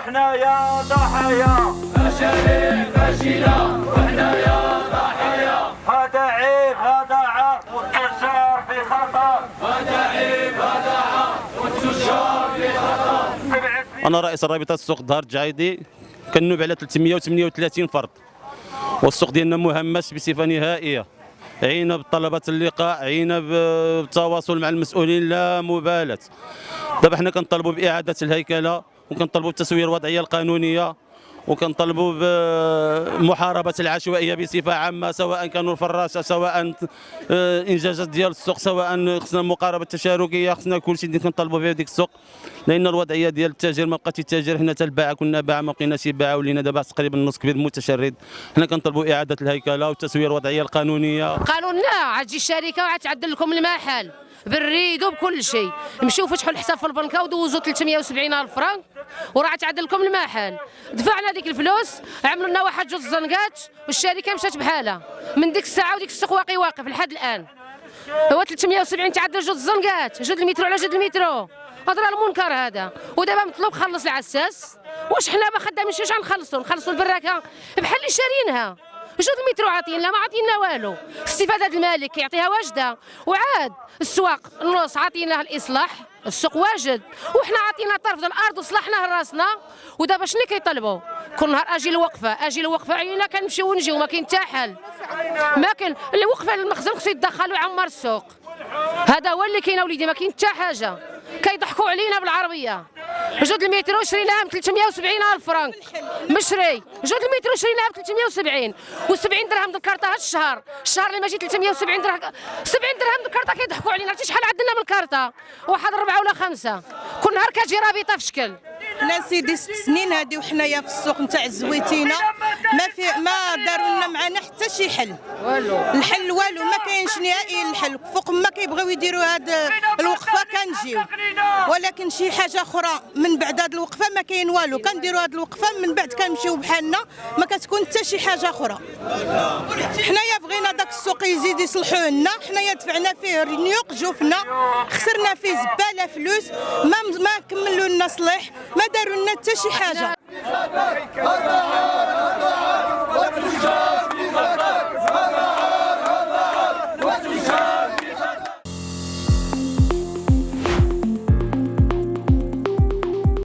وحنايا ضحايا، مشاريع فاشلة وحنايا ضحايا، هذا عيب هذا عار والتجار في خطر، هذا عيب هذا عار والتجار في خطر. أنا رئيس رابطة السوق دهر الجعيدي، كنوب على 338 فرد، والسوق ديالنا مهمش بصفة نهائية. عينا بطلبات اللقاء، عينا بالتواصل مع المسؤولين، لا مبالاة. دابا حنا كنطالبوا بإعادة الهيكلة، وكنطالبوا بتسوية الوضعية القانونية، وكنطالبوا بمحاربة العشوائية بصفة عامة، سواء كانوا الفراشة، سواء إنجازات ديال السوق، سواء خصنا المقاربة التشاركية، خصنا كلشي اللي كنطالبوا به ديك السوق، لأن الوضعية ديال التاجر ما بقاتش التاجر. حنا حتى الباعة كنا باعة ما بقيناش باعة، ولينا دابا تقريبا نص كبير متشرد. حنا كنطالبوا إعادة الهيكلة والتسوية الوضعية القانونية. قالوا لنا غتجي الشركة وغتعدل لكم المحل بالريد وبكل شيء. مشيو فتحوا الحساب في البنكه ودوزوا 370,000 فرنك وراه تعدل لكم المحل. دفعنا ديك الفلوس، عملوا لنا واحد جوج زنقات والشركه مشات بحالها. من ديك الساعه وديك السوق باقي واقف لحد الان. هو 370 تعدل جوج زنقات، جوج المترو على جوج المترو. هضره المنكر هذا. ودابا مطلوب خلص العساس. واش حنا ما خدامين شي نخلصوا البراكه بحال اللي شارينها. جوج المترو عاطينا ما عاطينا والو. استفاده المالك كيعطيها واجده، وعاد السواق النص عاطيناه الاصلاح، السوق واجد، وحنا عاطينا طرف ديال الارض وصلحناه لراسنا. ودابا شنو كيطلبوا؟ كل نهار اجي الوقفه عينا كنمشيو ونجيو، ما كاين حتى حل. ما كاين الوقفه المخزن خصو يتدخل ويعمر السوق. هذا هو اللي كاين اوليدي، ما كاين حتى حاجه. كيضحكوا علينا بالعربيه. جوج المترو شريناها ب 370,000 فرنك مشري، جوج المترو شريناها ب 370 و70 درهم د الكارطه هذا الشهر اللي ماشي 370 درهم 70 درهم د الكارطه. كيضحكوا علينا. عرفتي شحال عندنا من الكارطه؟ واحد 4 ولا 5 كل نهار كتجي رابطه في شكل. حنا سيدي 6 سنين هادي وحنايا في السوق نتاع الزويتينه، ما داروا لنا معنا حتى شي حل. الحل والو، ما كاينش نهائي الحل. فوق ما كيبغيو يديروا هاد الوقفه كنجيو، ولكن شي حاجه اخرى من بعد هاد الوقفه ما كاين والو. كنديروا هاد الوقفه من بعد كنمشيو بحالنا، ما كتكون حتى شي حاجه اخرى. حنايا بغينا داك السوق يزيد يصلحوه لنا. حنايا دفعنا فيه رنيوق جوفنا، خسرنا فيه زباله فلوس، ما كملوا لنا صليح، ما داروا لنا حتى شي حاجه.